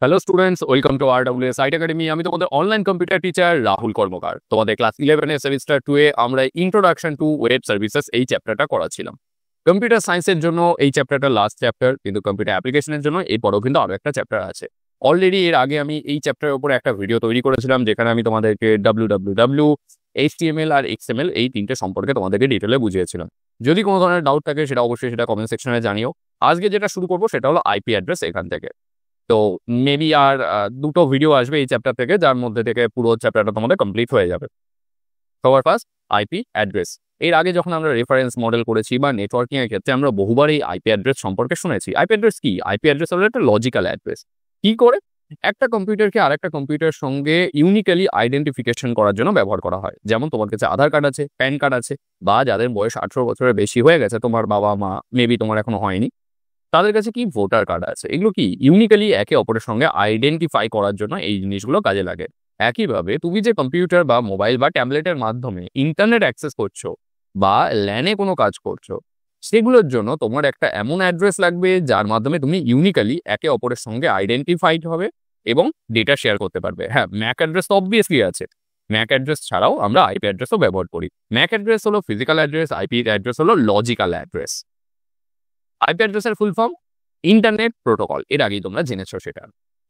Hello students, welcome to RWS IT academy. আমি তোমাদের online computer teacher Rahul কর্মকার। তোমাদের class 11 semester 2 আমরা ইন্ট্রোডাকশন টু ওয়েব সার্ভিসেস এই চ্যাপ্টারটা করাছিলাম। কম্পিউটার সায়েন্সের জন্য এই চ্যাপ্টারটা লাস্ট চ্যাপ্টার, কিন্তু কম্পিউটার অ্যাপ্লিকেশনের জন্য এরপরও কিন্তু আরো একটা চ্যাপ্টার আছে। অলরেডি এর আগে আমি এই চ্যাপ্টারের উপরে একটা ভিডিও তৈরি করেছিলাম, যেখানে আমি তোমাদেরকে www, HTML আর XML এই তিনটে সম্পর্কে তোমাদেরকে ডিটেলে বুঝিয়েছিলাম। যদি কোনো ধরনের ডাউট থাকে সেটা অবশ্যই সেটা কমেন্ট সেকশনে জানিও। আজকে যেটা শুরু করবো সেটা হলো আইপি অ্যাড্রেস। এখান থেকে তো মেবি আর দুটো ভিডিও আসবে এই চ্যাপ্টার থেকে, যার মধ্যে থেকে পুরো চ্যাপ্টারটা তোমাদের কমপ্লিট হয়ে যাবে। সবার ফার্স্ট আইপি অ্যাড্রেস। এর আগে যখন আমরা রেফারেন্স মডেল করেছি বা নেটওয়ার্কিং এর ক্ষেত্রে আমরা বহুবার এই আইপি অ্যাড্রেস সম্পর্কে শুনেছি। আইপি অ্যাড্রেস কি? আইপি অ্যাড্রেস হলো একটা লজিক্যাল অ্যাড্রেস। কি করে? একটা কম্পিউটারকে আরেকটা কম্পিউটারের সঙ্গে ইউনিক্যালি আইডেন্টিফিকেশন করার জন্য ব্যবহার করা হয়। যেমন তোমার কাছে আধার কার্ড আছে, প্যান কার্ড আছে, বা যাদের বয়স 18 বছরের বেশি হয়ে গেছে, তোমার বাবা মা, মেবি তোমার এখনো হয়নি, তাদের কাছে কি ভোটার কার্ড আছে। এগুলো কি ইউনিক্যালি একে অপরের সঙ্গে আইডেন্টিফাই করার জন্য এই জিনিসগুলো কাজে লাগে। একইভাবে তুমি যে কম্পিউটার বা মোবাইল বা ট্যাবলেটের মাধ্যমে ইন্টারনেট অ্যাক্সেস করছো বা ল্যানে কোনো কাজ করছো, সেগুলোর জন্য তোমার একটা এমন অ্যাড্রেস লাগবে যার মাধ্যমে তুমি ইউনিক্যালি একে অপরের সঙ্গে আইডেন্টিফাইড হবে এবং ডেটা শেয়ার করতে পারবে। হ্যাঁ, ম্যাক অ্যাড্রেস তো অবভিয়াসলি আছে। ম্যাক অ্যাড্রেস ছাড়াও আমরা আইপি অ্যাড্রেসও ব্যবহার করি। ম্যাক অ্যাড্রেস হলো ফিজিক্যাল অ্যাড্রেস, আইপি অ্যাড্রেস হলো লজিক্যাল অ্যাড্রেস। আইপি অ্যাড্রেসের ফুল ফর্ম ইন্টারনেট প্রোটোকল। এর আগেই তোমরা জেনেছো সেটা।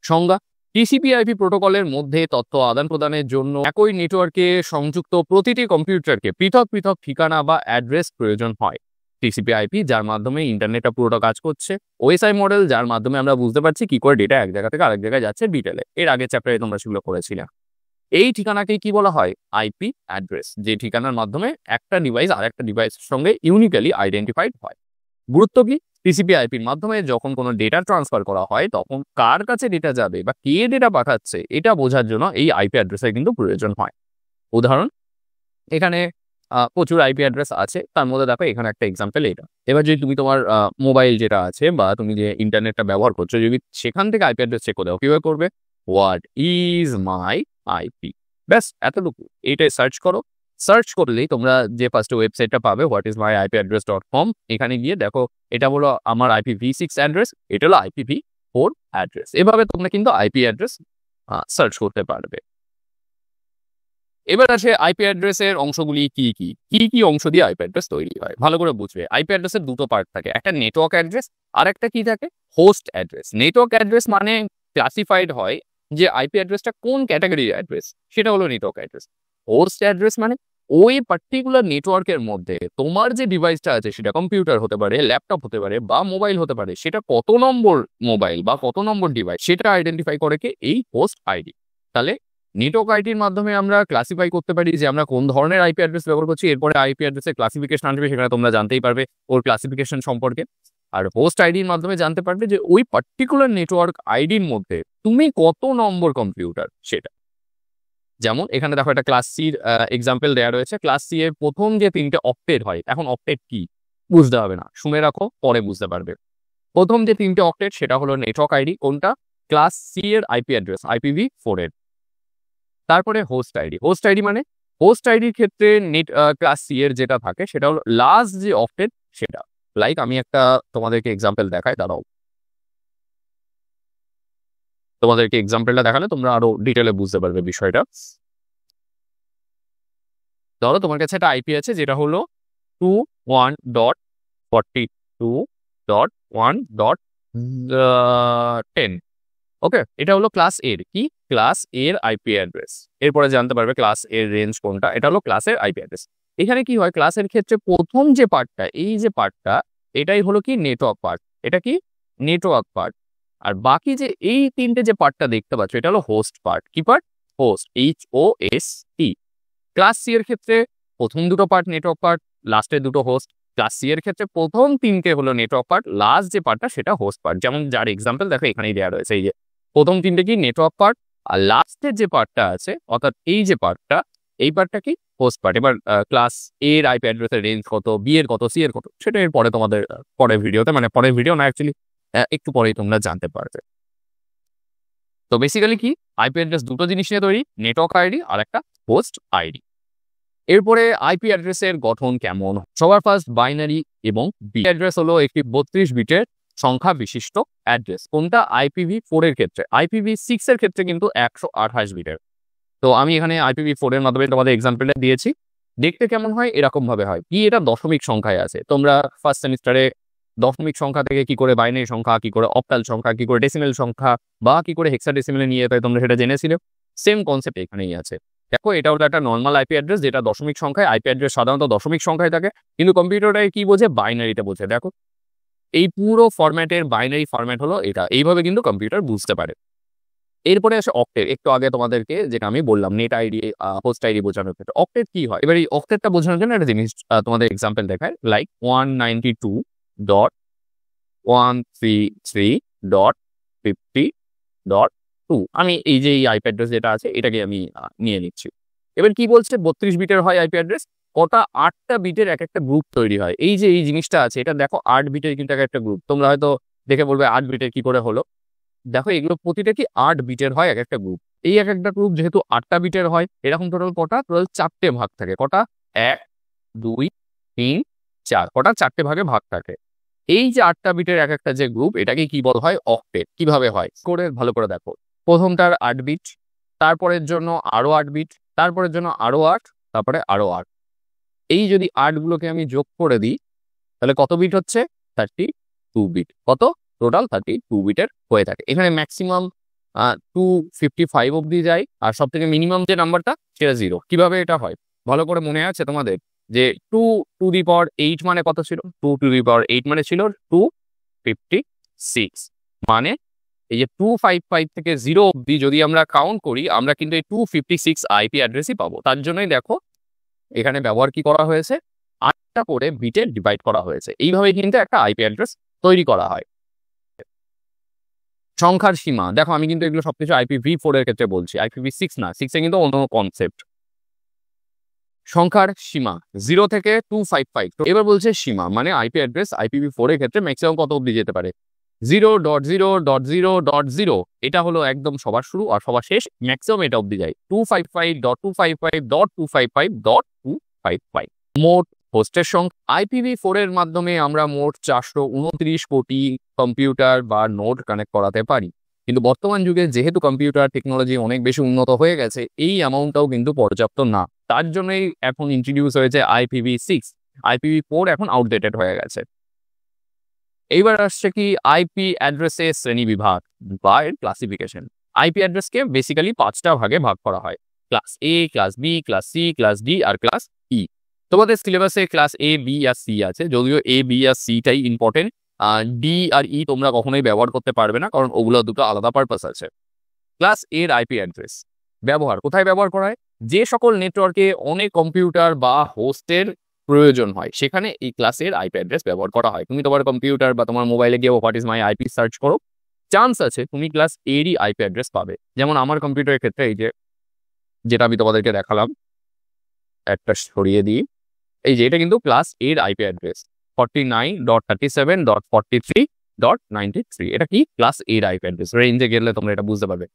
সংজ্ঞা: TCP/IP প্রোটোকলের মধ্যে তথ্য আদান প্রদানের জন্য একই নেটওয়ার্কে সংযুক্ত প্রতিটি কম্পিউটারকে পৃথক পৃথক ঠিকানা বা অ্যাড্রেস প্রয়োজন হয়। TCP/IP যার মাধ্যমে ইন্টারনেটটা পুরোটা কাজ করছে। OSI মডেল যার মাধ্যমে আমরা বুঝতে পারছি কি করে ডেটা এক জায়গা থেকে আরেক জায়গায় যাচ্ছে ডিটেলে। এর আগের চ্যাপ্টারে তোমরা সেগুলো করেছিলে। এই ঠিকানাকে কি বলা হয়? IP address. যে ঠিকানার মাধ্যমে একটা ডিভাইস আরেকটা ডিভাইসের সঙ্গে ইউনিক্যালি আইডেন্টিফাইড হয়। গুরুত্ব কি? TCP/IPর মাধ্যমে যখন কোনো ডেটা ট্রান্সফার করা হয়, তখন কার কাছে ডেটা যাবে বা কে ডেটা পাঠাচ্ছে এটা বোঝার জন্য এই আইপি অ্যাড্রেসের কিন্তু প্রয়োজন হয়। উদাহরণ: এখানে প্রচুর আইপি অ্যাড্রেস আছে, তার মধ্যে দেখো এখানে একটা এক্সাম্পল এটা। এবার যদি তুমি তোমার মোবাইল যেটা আছে বা তুমি যে ইন্টারনেটটা ব্যবহার করছো, যদি সেখান থেকে আইপি অ্যাড্রেস চেক করে দাও, কিভাবে করবে? হোয়াট ইজ মাই আইপি, ব্যাস এতটুকু। এইটাই সার্চ করো। সার্চ করলেই তোমরা যে ফার্স্টে ওয়েবসাইটটা পাবে, whatismyipaddress.com, এখানে গিয়ে দেখো এটা হলো আমার IPv6 অ্যাড্রেস, এটা হলো IPv4 অ্যাড্রেস। এভাবে তোমরা কিন্তু আইপি অ্যাড্রেস সার্চ করতে পারবে। এবার আছে আইপি অ্যাড্রেসের অংশগুলি কি কি কি কি অংশ দিয়ে আইপি অ্যাড্রেস তৈরি হয়। ভালো করে বুঝবে, আইপি অ্যাড্রেসের দুটো পার্ট থাকে, একটা নেটওয়ার্ক অ্যাড্রেস আর একটা কি থাকে? Host address. নেটওয়ার্ক অ্যাড্রেস মানে ক্লাসিফাইড হয় যে আইপি অ্যাড্রেসটা কোন ক্যাটাগরির অ্যাড্রেস, সেটা হলো নেটওয়ার্ক অ্যাড্রেস। হোস্ট অ্যাড্রেস মানে ওই পার্টিকুলার নেটওয়ার্কের মধ্যে তোমার যে ডিভাইসটা আছে, সেটা কম্পিউটার হতে পারে, ল্যাপটপ হতে পারে বা মোবাইল হতে পারে, সেটা কত নম্বর মোবাইল বা কত নম্বর ডিভাইস সেটা আইডেন্টিফাই করে কে? এই হোস্ট আইডি। তাহলে নেটওয়ার্ক আইডির মাধ্যমে আমরা ক্লাসিফাই করতে পারি যে আমরা কোন ধরনের আইপি অ্যাড্রেস ব্যবহার করছি। এরপরে আইপি অ্যাড্রেসের ক্লাসিফিকেশন আসবে, সেখানে তোমরা জানতেই পারবে ওর ক্লাসিফিকেশন সম্পর্কে। আর হোস্ট আইডির মাধ্যমে জানতে পারবে যে ওই পার্টিকুলার নেটওয়ার্ক আইডির মধ্যে তুমি কত নম্বর কম্পিউটার সেটা। যেমন এখানে দেখো একটা ক্লাস সির এক্সাম্পল দেওয়া রয়েছে। ক্লাস সি এর প্রথম যে তিনটে অক্টেট হয়, এখন অক্টেট কি বুঝতে হবে না, শুনে রাখো, পরে বুঝতে পারবে। প্রথম যে তিনটে অক্টেট সেটা হলো নেটওয়ার্ক আইডি। কোনটা? ক্লাস সি এর আইপি অ্যাড্রেস, IPv4 এর। তারপরে হোস্ট আইডি। হোস্ট আইডি মানে হোস্ট আইডির ক্ষেত্রে নেট ক্লাস সি এর যেটা থাকে সেটা হলো লাস্ট যে অক্টেট সেটা। লাইক আমি একটা তোমাদেরকে এক্সাম্পল দেখাই, দাঁড়াও। তোমাদেরকে এক্সাম্পলটা দেখালে তোমরা আরো ডিটেলে বুঝতে পারবে বিষয়টা। ধরো তোমার কাছে একটা আইপি আছে যেটা হলো 21.42.1.10। ওকে, এটা হলো ক্লাস এর কি? ক্লাস এর আইপি অ্যাড্রেস। এরপরে জানতে পারবে ক্লাস এর রেঞ্জ কোনটা, এটা হলো ক্লাসের আইপি অ্যাড্রেস। এখানে কি হয়? ক্লাসের ক্ষেত্রে প্রথম যে পার্টটা, এই যে পার্টটা, এটাই হলো কি? Network part. এটা কি? Network part. আর বাকি যে এই তিনটে যে পার্টটা দেখতে পাচ্ছ, এটা হলো হোস্ট পার্ট। কি part? Host, HOST। Class C এর ক্ষেত্রে প্রথম দুটো পার্ট নেটওয়ার্ক পার্ট, লাস্টের দুটো হোস্ট। ক্লাস সি এর ক্ষেত্রে প্রথম তিনটে হলো নেটওয়ার্ক পার্ট, লাস্ট যে পার্টটা সেটা হোস্ট পার্ট। যেমন যার এক্সাম্পল দেখো এখানেই দেওয়া রয়েছে, এই যে প্রথম তিনটে কি? নেটওয়ার্ক পার্ট, আর লাস্টের যে পার্টটা আছে অর্থাৎ এই যে পার্টটা, এই পার্টটা কি? Host part. এবার ক্লাস এ এর আইপি অ্যাড্রেসের রেঞ্জ কত, বি এর কত, সি এর কত, সেটা এর পরে তোমাদের পরের ভিডিওতে, মানে পরের ভিডিও না অ্যাকচুয়ালি একটু পরেই তোমরা জানতে পারবে। তো বেসিক্যালি কি? আইপি অ্যাড্রেস দুটো জিনিস নিয়ে তৈরি, নেটওয়ার্ক আইডি আর একটা হোস্ট আইডি। এরপরে আইপি অ্যাড্রেসের গঠন কেমন? সবার ফার্স্ট বাইনারি এবং বিট অ্যাড্রেস হলো একটি 32 বিটের সংখ্যা বিশিষ্ট অ্যাড্রেস। কোনটা? IPv4 এর ক্ষেত্রে। IPv6 এর ক্ষেত্রে কিন্তু 128 বিটের। তো আমি এখানে IPv4 এর মাধ্যমে তোমাদের এক্সাম্পলটা দিয়েছি। দেখতে কেমন হয়? এরকম ভাবে হয়। কি এটা দশমিক সংখ্যায় আছে। তোমরা ফার্স্ট সেমিস্টারে দশমিক সংখ্যা থেকে কি করে বাইনারি সংখ্যা, কি করে অক্টাল সংখ্যা, কি করে ডেসিমেল সংখ্যা বা কি করে হেক্সাডেসিমেলে নিয়ে যেতে হয় তোমরা সেটা জেনেছিলে। সেম কনসেপ্ট এখানেই আছে। দেখো এটা হলো একটা নর্মাল আইপি অ্যাড্রেস যেটা দশমিক সংখ্যায়। আইপি অ্যাড্রেস সাধারণত দশমিক সংখ্যায় থাকে, কিন্তু কম্পিউটারটাকে কি বোঝে? বাইনারিতে বোঝে। দেখো এই পুরো ফরম্যাটের বাইনারি ফরম্যাট হলো এটা। এইভাবে কিন্তু কম্পিউটার বুঝতে পারে। এরপরে আসে অক্টেট। একটু আগে তোমাদেরকে যেটা আমি বললাম নেট আইডি, হোস্ট আইডি বোঝানোর ক্ষেত্রে অক্টেট কি হয়। এবার এই অক্টেটটা বোঝানোর জন্য একটা জিনিস তোমাদের এক্সাম্পল দেখায়, লাইক 192.133.50.2। আমি এই যে এই আইপি অ্যাড্রেস যেটা আছে এটাকে আমি নিয়ে নিচ্ছি। এবার কি বলছে? 32 বিটের হয় আইপি অ্যাড্রেস। কটা? 8টা বিটের এক একটা গ্রুপ তৈরি হয়। এই যে এই জিনিসটা আছে এটা দেখো 8 বিটের কিন্তু এক একটা গ্রুপ। তোমরা হয়তো দেখে বলবে 8 বিটের কি করে হলো। দেখো এগুলো প্রতিটা কি 8 বিটের হয় এক একটা গ্রুপ। এই এক একটা গ্রুপ যেহেতু 8টা বিটের হয়, এরকম টোটাল কটা? টোটাল 4টে ভাগ থাকে। কটা? 1, 2, 3, 4। কটা? 4টে ভাগে ভাগ থাকে। এই যে 8টা বিটের এক একটা যে গ্রুপ, এটাকে কি বলা হয়? অক্টেট। কিভাবে হয় করে ভালো করে দেখো। প্রথমটার 8 বিট, তারপরের জন্য আরো 8 বিট, তারপরের জন্য আরো 8, তারপরে আরো 8। এই যদি 8 গুলোকে আমি যোগ করে দিই তাহলে কত বিট হচ্ছে? 32 বিট। কত? টোটাল 32 বিটের হয়ে থাকে। এখানে ম্যাক্সিমাম 255 অব্দি যায়, আর সব থেকে মিনিমাম যে নাম্বারটা সেটা 0। কিভাবে এটা হয় ভালো করে মনে আছে তোমাদের? যে 2 টু দি পাওয়ার 8 মানে কত ছিল? 2 টু দি পাওয়ার 8 মানে ছিল 256। মানে এই যে 255 থেকে 0 অব্দি যদি আমরা কাউন্ট করি, আমরা কিন্তু এই 256 আইপি অ্যাড্রেসই পাবো। তার জন্যই দেখো এখানে ব্যবহার কি করা হয়েছে? 8টা করে বিটে ডিভাইড করা হয়েছে। এইভাবে কিন্তু একটা আইপি অ্যাড্রেস তৈরি করা হয়। সংখ্যার সীমা দেখো, আমি কিন্তু এগুলো সবকিছু IPv4 এর ক্ষেত্রে বলছি, IPv6 না। 6 এ কিন্তু অন্য কনসেপ্ট। সংখ্যার সীমা 0 থেকে 255। তো এবার বলছে সীমা মানে আইপি অ্যাড্রেস IPv4 এর ক্ষেত্রে ম্যাক্সিমাম কত অব্দি যেতে পারে? 0.0.0.0। এটা হলো একদম সবার শুরু, আর সবার শেষ ম্যাক্সিমাম এটা অব্দি যায় 255.255.255.255। মোট হোস্টের সংখ্যা IPv4 এর মাধ্যমে আমরা মোট 429 কোটি কম্পিউটার বা নোড কানেক্ট করাতে পারি। কিন্তু বর্তমান যুগে যেহেতু কম্পিউটার টেকনোলজি অনেক বেশি উন্নত হয়ে গেছে, এই অ্যামাউন্টটাও কিন্তু পর্যাপ্ত না। তার জন্যই এখন ইন্ট্রোডিউস হয়েছে IPv6। IPv4 এখন আউটডেটেড হয়ে গেছে। এইবার আসছে কি আইপি অ্যাড্রেসের শ্রেণী বিভাগ বা এর ক্লাসিফিকেশন। আইপি অ্যাড্রেসকে বেসিক্যালি 5টা ভাগে ভাগ করা হয়: class A, class B, class C, class D আর ক্লাস ই। তোমাদের সিলেবাসে ক্লাস এ, বি আর সি আছে, যদিও এ, বি আর সিটাই ইম্পর্টেন্ট। ডি আর ই তোমরা কখনোই ব্যবহার করতে পারবে না, কারণ ওগুলো দুটো আলাদা পারপাস আছে। ক্লাস এর আইপি অ্যাড্রেস ব্যবহার কোথায় ব্যবহার করা হয়? যে সকল নেটওয়ার্কে অনেক কম্পিউটার বা হোস্টের প্রয়োজন হয় সেখানে এই ক্লাসের আইপি অ্যাড্রেস ব্যবহার করা হয়। তুমি তোমার কম্পিউটার বা তোমার মোবাইলে গিয়ে what is my IP search করো, চান্স আছে তুমি ক্লাস এরই আইপি অ্যাড্রেস পাবে। যেমন আমার কম্পিউটারের ক্ষেত্রে এই যে যেটা আমি তোমাদেরকে দেখালাম, একটা সরিয়ে দিই, এই যে এটা কিন্তু ক্লাস এর আইপি অ্যাড্রেস 49.37.43.93। এটা কি? ক্লাস এর আইপি অ্যাড্রেস। রেঞ্জে গেলে তোমরা এটা বুঝতে পারবে।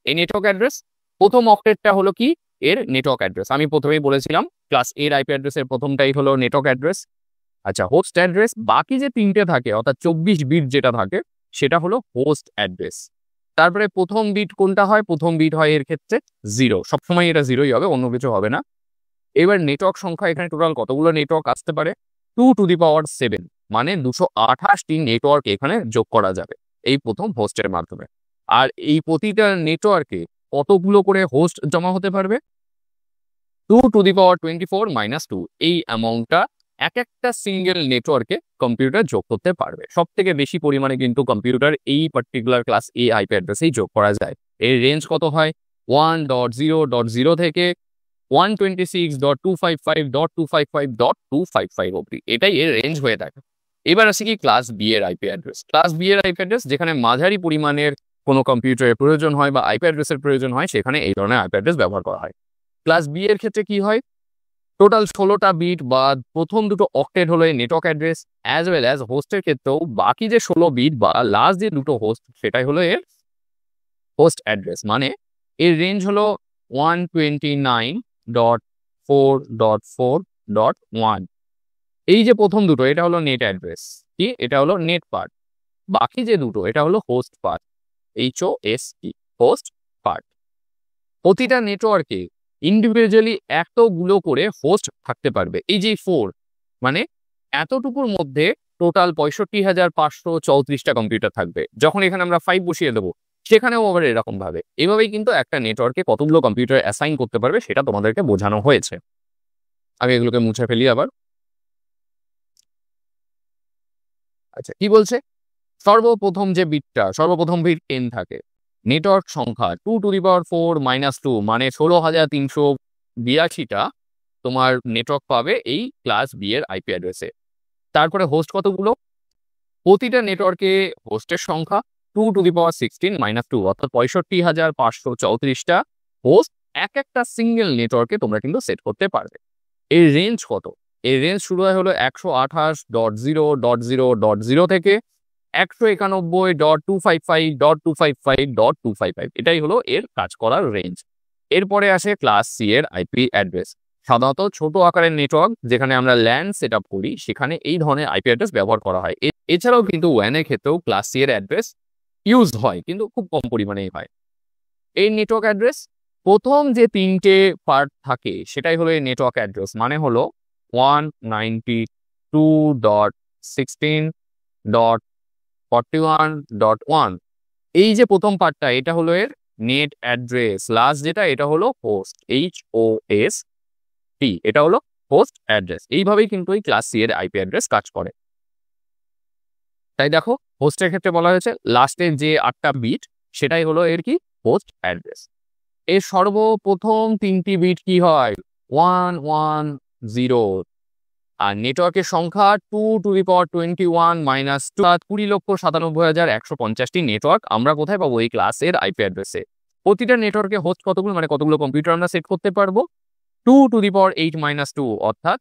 এই নেটওয়ার্ক অ্যাড্রেস প্রথম অক্টেটটা হলো কি? এর নেটওয়ার্ক অ্যাড্রেস। আমি প্রথমেই বলেছিলাম ক্লাস এর আইপি অ্যাড্রেসের প্রথমটাই হলো নেটওয়ার্ক অ্যাড্রেস। আচ্ছা, হোস্ট অ্যাড্রেস বাকি যে 3টে থাকে অর্থাৎ 24 বিট যেটা থাকে সেটা হলো হোস্ট অ্যাড্রেস। তারপরে প্রথম বিট কোনটা হয়? প্রথম বিট হয় এর ক্ষেত্রে 0। সবসময় এটা 0ই হবে, অন্য কিছু হবে না। এবার নেটওয়ার্ক সংখ্যা এখানে টোটাল কতগুলো নেটওয়ার্ক আসতে পারে? 2 টু দি পাওয়ার 7 মানে 228টি নেটওয়ার্ক এখানে যোগ করা যাবে এই প্রথম হোস্টের মাধ্যমে। আর এই প্রতিটা নেটওয়ার্কে কতগুলো করে হোস্ট জমা হতে পারবে? 2 টু দি পাওয়ার 24 - 2। এই অ্যামাউন্টটা এক একটা সিঙ্গেল নেটওয়ার্কে কম্পিউটার যোগ করতে পারবে। সব থেকে বেশি পরিমাণে কিন্তু কম্পিউটার এই পার্টিকুলার ক্লাস এ আইপি অ্যাড্রেসেই যোগ করা যায়। এর রেঞ্জ কত হয়? 1.0.0 থেকে 126.255.255.255 অব্দি, এটাই এর রেঞ্জ হয়ে থাকে। এবার আসি কি ক্লাস বি এর আইপি অ্যাড্রেস। ক্লাস বি এর আইপি অ্যাড্রেস যেখানে মাঝারি পরিমাণের কোনো কম্পিউটারের প্রয়োজন হয় বা আইপি অ্যাড্রেসের প্রয়োজন হয়, সেখানে এই ধরনের আইপি অ্যাড্রেস ব্যবহার করা হয়। ক্লাস বি এর ক্ষেত্রে কি হয়? টোটাল 16টা বিট বা প্রথম দুটো অক্টেট হলো এই network address, as well as হোস্টের ক্ষেত্রেও বাকি যে 16 বিট বা লাস্ট যে দুটো হোস্ট সেটাই হলো এর হোস্ট অ্যাড্রেস। মানে এর রেঞ্জ হলো 129.4.4.1। এই যে প্রথম দুটো এটা হলো নেট অ্যাড্রেস, কি? এটা হলো নেট পার্ট। বাকি যে দুটো এটা হলো host part, HOST, host part. প্রতিটা নেটওয়ার্কে ইন্ডিভিজুয়ালি এতগুলো করে হোস্ট থাকতে পারবে। এই যে 4 মানে এতটুকুর মধ্যে টোটাল 65,534টা কম্পিউটার থাকবে। যখন এখানে আমরা 5 বসিয়ে দেবো সেখানেও আবার এরকম ভাবে। এভাবেই কিন্তু একটা নেটওয়ার্কে কতগুলো কম্পিউটার অ্যাসাইন করতে পারবে সেটা তোমাদেরকে বোঝানো হয়েছে। আমি এগুলোকে মুছে ফেলি আবার। আচ্ছা, কি বলছে? সর্বপ্রথম বিট 10 থাকে। নেটওয়ার্ক সংখ্যা 2⁴ - 2 মানে 16,382টা তোমার নেটওয়ার্ক পাবে এই ক্লাস বি এর আইপি অ্যাড্রেসে। তারপরে হোস্ট কতগুলো? প্রতিটা নেটওয়ার্কে হোস্টের সংখ্যা 2⁻16 - 2 অর্থাৎ 65,534টা হোস্ট একটা সিঙ্গেল নেটওয়ার্কে তোমরা কিন্তু সেট করতে পারবে। এর রেঞ্জ কত? এর রেঞ্জ শুরু হয় হলো 128.0.0.0 থেকে 191.255.255.255। এটাই হলো এর কাজ করার রেঞ্জ। এরপরে আসে ক্লাস সি এর আইপি অ্যাড্রেস। সাধারণত ছোট আকারের নেটওয়ার্ক যেখানে আমরা ল্যান সেট আপ করি সেখানে এই ধরনের আইপি অ্যাড্রেস ব্যবহার করা হয়। এছাড়াও কিন্তু ওয়ানের ক্ষেত্রেও ক্লাস সি এর অ্যাড্রেস ইউজ হয়, কিন্তু খুব কম পরিমাণেই হয়। এই নেটওয়ার্ক অ্যাড্রেস প্রথম যে 3টে পার্ট থাকে সেটাই হলো এই নেটওয়ার্ক অ্যাড্রেস, মানে হলো 192.16.41.1। এই যে প্রথম পার্টটা এটা হলো এর নেট অ্যাড্রেস, লাস্ট যেটা এটা হলো হোস্ট, HOST, এটা হলো হোস্ট অ্যাড্রেস। এইভাবেই কিন্তু এই ক্লাস সি এর আইপি অ্যাড্রেস কাজ করে। তাই দেখো হোস্টের ক্ষেত্রে বলা হয়েছে লাস্টের যে 8টা বিট সেটাই হলো এর কি হোস্ট অ্যাড্রেস। এর সর্বপ্রথম 3টি বিট কি হয়? 110। আর নেটওয়ার্কের সংখ্যা 2⁻21 - 2 20,97,150টি নেটওয়ার্ক আমরা কোথায় পাবো? এই ক্লাসের আইপি অ্যাড্রেসে। প্রতিটা নেটওয়ার্কে হোস্ট কতগুলো মানে কতগুলো কম্পিউটার আমরা সেট করতে পারবো? 2⁻8 - 2 অর্থাৎ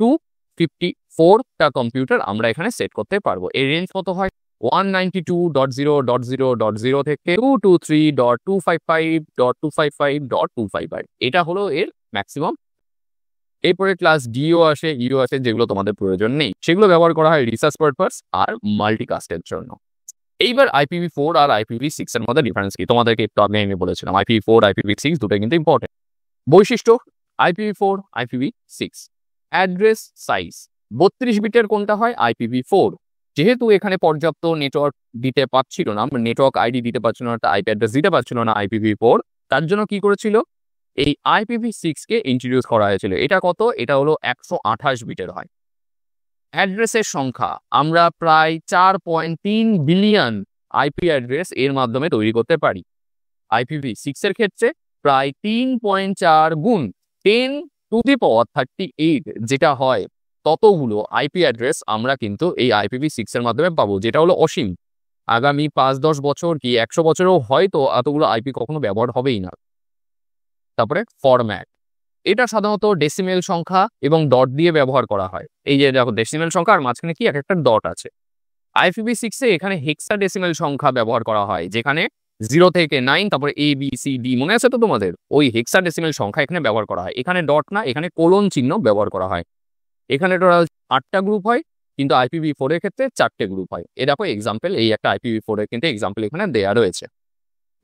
254টা কম্পিউটার আমরা এখানে সেট করতে পারবো। এর রেঞ্জ কত হয়? 192.0.0.0 থেকে 223.255.255.255। এটা হলো এর ম্যাক্সিমাম। এরপরে ক্লাস ডিও আসে, ইও আসে, যেগুলো তোমাদের প্রয়োজন নেই। সেগুলো ব্যবহার করা হয় রিসার্চ পারপাস আর মাল্টিকাস্টের জন্য। এইবার IPv4 আর IPv6 এর মধ্যে ডিফারেন্স কি? তোমাদেরকে একটু আগে আমি বলেছিলাম IPv4 IPv6 দুটো কিন্তু ইম্পর্টেন্ট। বৈশিষ্ট্য IPv4 IPv6 অ্যাড্রেস সাইজ 32 বিটের কোনটা হয়? IPv4। যেহেতু এখানে পর্যাপ্ত নেটওয়ার্ক দিতে পারছিল না, নেটওয়ার্ক আইডি দিতে পারছিল না, আইপি অ্যাড্রেস দিতে পারছিল না IPv4, তার জন্য কি করেছিল? এই IPv6 কে ইন্ট্রোডিউস করা হয়েছিল। এটা কত? এটা হলো 128 বিটের হয়। অ্যাড্রেসের সংখ্যা আমরা প্রায় 4.3 বিলিয়ন আইপি অ্যাড্রেস এর মাধ্যমে তৈরি করতে পারি। IPv6 এর ক্ষেত্রে প্রায় 3.4 গুণ 10⁻38 যেটা হয় ততগুলো আইপি অ্যাড্রেস আমরা কিন্তু এই IPv6 এর মাধ্যমে পাবো, যেটা হলো অসীম। আগামী 5-10 বছর কি 100 বছরেও হয়তো এতগুলো আইপি কখনো ব্যবহার হবেই না। তারপরে ফরম্যাট, এটা সাধারণত ডেসিমেল সংখ্যা এবং ডট দিয়ে ব্যবহার করা হয়। এই যে দেখো ডেসিমেল সংখ্যা আর মাঝখানে কি একটা ডট আছে। IPv6 এ এখানে হেক্সাডেসিমেল সংখ্যা ব্যবহার করা হয়, যেখানে 0 থেকে 9 তারপরে ABCD মনে আছে তো তোমাদের? ওই হেক্সাডেসিমেল সংখ্যা এখানে ব্যবহার করা হয়। এখানে ডট না, এখানে কোলন চিহ্ন ব্যবহার করা হয়। এখানে টোটাল 8টা গ্রুপ হয়, কিন্তু IPv4 এর ক্ষেত্রে 4টে গ্রুপ হয়। এ দেখো এক্সাম্পল, এই একটা IPv4 এর কিন্তু এক্সাম্পল এখানে দেয়া রয়েছে।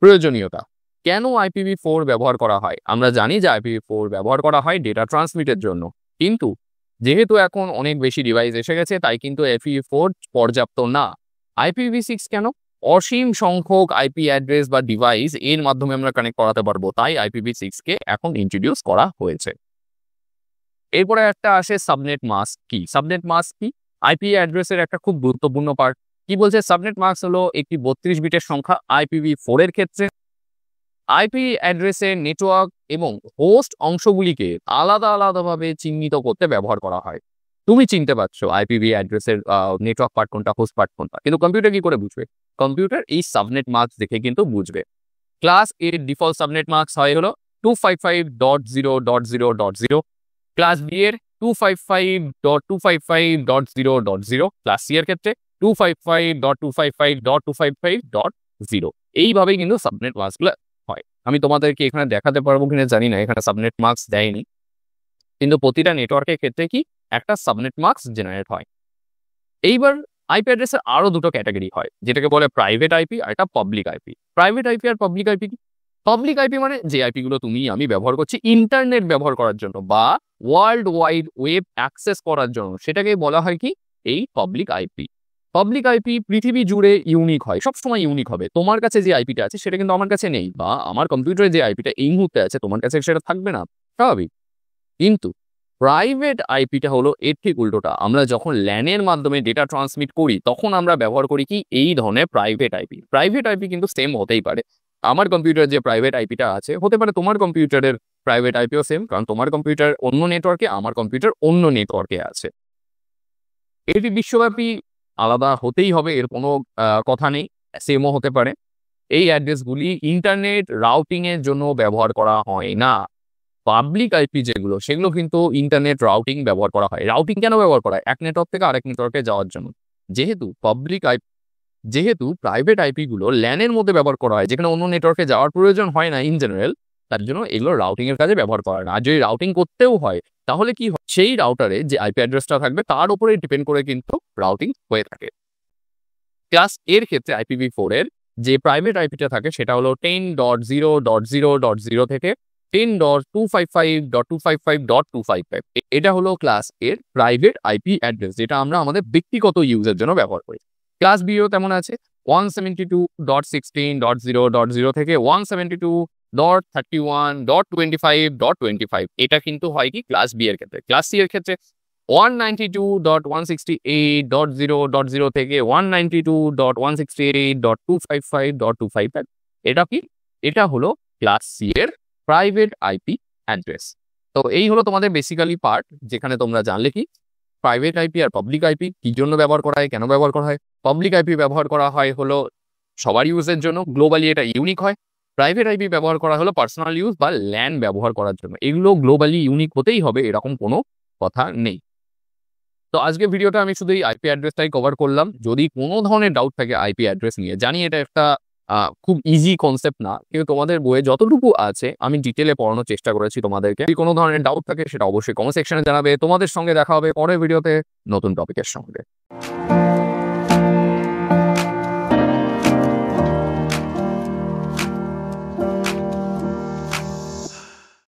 প্রয়োজনীয়তা, কেন IPv4 ব্যবহার করা হয়? আমরা জানি যে IPv4 ব্যবহার করা হয় ডেটা ট্রান্সমিটের জন্য, কিন্তু যেহেতু এখন অনেক বেশি ডিভাইস এসে গেছে তাই কিন্তু IPv4 পর্যাপ্ত না। IPv6 কেন? অসীম সংখ্যক আইপি অ্যাড্রেস বা ডিভাইস এর মাধ্যমে আমরা কানেক্ট করাতে পারবো, তাই IPv6 কে এখন ইন্ট্রোডিউস করা হয়েছে। এরপরে একটা আসে সাবনেট মাস্ক। কি সাবনেট মাস্ক? কি আইপি অ্যাড্রেসের একটা খুব গুরুত্বপূর্ণ পার্ট। কি বলছে? সাবনেট মাস্ক হলো একটি 32 বিটের সংখ্যা। IPv4 এর ক্ষেত্রে আইপি অ্যাড্রেসের নেটওয়ার্ক এবং হোস্ট অংশগুলিকে আলাদা আলাদাভাবে চিহ্নিত করতে ব্যবহার করা হয়। তুমি চিনতে পারছো আইপিভি অ্যাড্রেসের নেটওয়ার্ক পার্ট কোনটা, হোস্ট পার্ট কোনটা, কিন্তু কম্পিউটার কি করে বুঝবে? কম্পিউটার এই সাবনেট মার্কস দেখে কিন্তু বুঝবে। ক্লাস এর ডিফল্ট সাবনেট মার্কস হয় হলো 255.0.0.0, ক্লাস বি এর 255.255.0.0, ক্লাস সি এর ক্ষেত্রে 255.255.255.0। এইভাবেই কিন্তু সাবনেট মার্কসগুলো হয়। আমি তোমাদেরকে এখানে দেখাতে পারবো কিনা জানি না, এখানে সাবনেট মার্কস দেয়নি, কিন্তু প্রতিটা নেটওয়ার্কের ক্ষেত্রে কি একটা সাবনেট মার্কস জেনারেট হয়। এইবার আইপি অ্যাড্রেসের আরো দুটো ক্যাটাগরি হয়, যেটাকে বলে প্রাইভেট আইপি আর একটা পাবলিক আইপি। প্রাইভেট আইপি আর পাবলিক আইপি কি? পাবলিক আইপি মানে যে আইপি গুলো তুমি আমি ব্যবহার করছি ইন্টারনেট ব্যবহার করার জন্য বা ওয়ার্ল্ড ওয়াইড ওয়েব অ্যাক্সেস করার জন্য, সেটাকে বলা হয় কি এই পাবলিক আইপি। পাবলিক আইপি পৃথিবী জুড়ে ইউনিক হয়, সবসময় ইউনিক হবে। তোমার কাছে যে আইপিটা আছে সেটা কিন্তু আমার কাছে নেই, বা আমার কম্পিউটারে যে আইপিটা এই মুহূর্তে আছে তোমার কাছে সেটা থাকবে না, স্বাভাবিক। কিন্তু প্রাইভেট আইপিটা হলো এর ঠিক উল্টোটা। আমরা যখন ল্যানের মাধ্যমে ডেটা ট্রান্সমিট করি তখন আমরা ব্যবহার করি কি এই ধরনের প্রাইভেট আইপি। প্রাইভেট আইপি কিন্তু সেম হতেই পারে, আমার কম্পিউটার যে প্রাইভেট আইপিটা আছে হতে পারে তোমার কম্পিউটারের প্রাইভেট আইপিও সেম, কারণ তোমার কম্পিউটার অন্য নেটওয়ার্কে, আমার কম্পিউটার অন্য নেটওয়ার্কে আছে। এটি বিশ্বব্যাপী আলাদা হতেই হবে, এর কোনো কথা নেই, সেমও হতে পারে। এই অ্যাড্রেসগুলি ইন্টারনেট রাউটিং এর জন্য ব্যবহার করা হয় না। পাবলিক আইপি যেগুলো সেগুলো কিন্তু ইন্টারনেট রাউটিং ব্যবহার করা হয়। রাউটিং কেন ব্যবহার করা হয়? এক নেটওয়ার্ক থেকে আরেক নেটওয়ার্কে যাওয়ার জন্য। যেহেতু প্রাইভেট আইপি গুলো ল্যানের মধ্যে ব্যবহার করা হয়, যেখানে অন্য নেটওয়ার্কে যাওয়ার প্রয়োজন হয় না ইন জেনারেল, তার জন্য এগুলো রাউটিং এর কাজে ব্যবহার করা হয় না। আর যদি রাউটিং করতেও হয় তাহলে কি হয়, সেই রাউটারে যে আইপি অ্যাড্রেসটা থাকবে তার উপরে ডিপেন্ড করে কিন্তু রাউটিং হয়ে থাকে। ক্লাস এর ক্ষেত্রে IPv4 এর যে প্রাইভেট আইপিটা থাকে সেটা হলো 10.0.0.0 থেকে 10.255.255.255। এটা হলো ক্লাস এর প্রাইভেট আইপি অ্যাড্রেস, যেটা আমরা আমাদের ব্যক্তিগত ইউজের জন্য ব্যবহার করি। ক্লাস বিও তেমন আছে 172.16.0.0 থেকে 172.31.25.25। এটা কিন্তু হয় কি ক্লাস বি এর ক্ষেত্রে। ক্লাস সি এর ক্ষেত্রে 192.168.0.0 থেকে 192.168.255.255। এটা কি? এটা হলো ক্লাস সি এর প্রাইভেট আইপি অ্যাড্রেস। তো এই হলো তোমাদের বেসিক্যালি পার্ট, যেখানে তোমরা জানলে কি প্রাইভেট আইপি আর পাবলিক আইপি কি জন্য ব্যবহার করা হয়, কেন ব্যবহার করা হয়। পাবলিক আইপি ব্যবহার করা হয় হলো সবার ইউজের জন্য, গ্লোবালি এটা ইউনিক হয়। প্রাইভেট আইপি ব্যবহার করা হলো পার্সোনাল ইউজ বা ল্যান ব্যবহার করার জন্য। এগুলো গ্লোবালি ইউনিক হতেই হবে, এরকম কোনো কথা নেই। তো আজকে ভিডিওটা আমি শুধু এই আইপি অ্যাড্রেসটাই কভার করলাম। যদি কোনো ধরনের ডাউট থাকে আইপি অ্যাড্রেস নিয়ে, জানি এটা একটা খুব ইজি কনসেপ্ট না, কিন্তু তোমাদের বইয়ে যতটুকু আছে আমি ডিটেলে পড়ানোর চেষ্টা করেছি তোমাদেরকে। যদি কোনো ধরনের ডাউট থাকে সেটা অবশ্যই কমেন্ট সেকশনে জানাবে। তোমাদের সঙ্গে দেখা হবে পরের ভিডিওতে নতুন টপিকের সঙ্গে।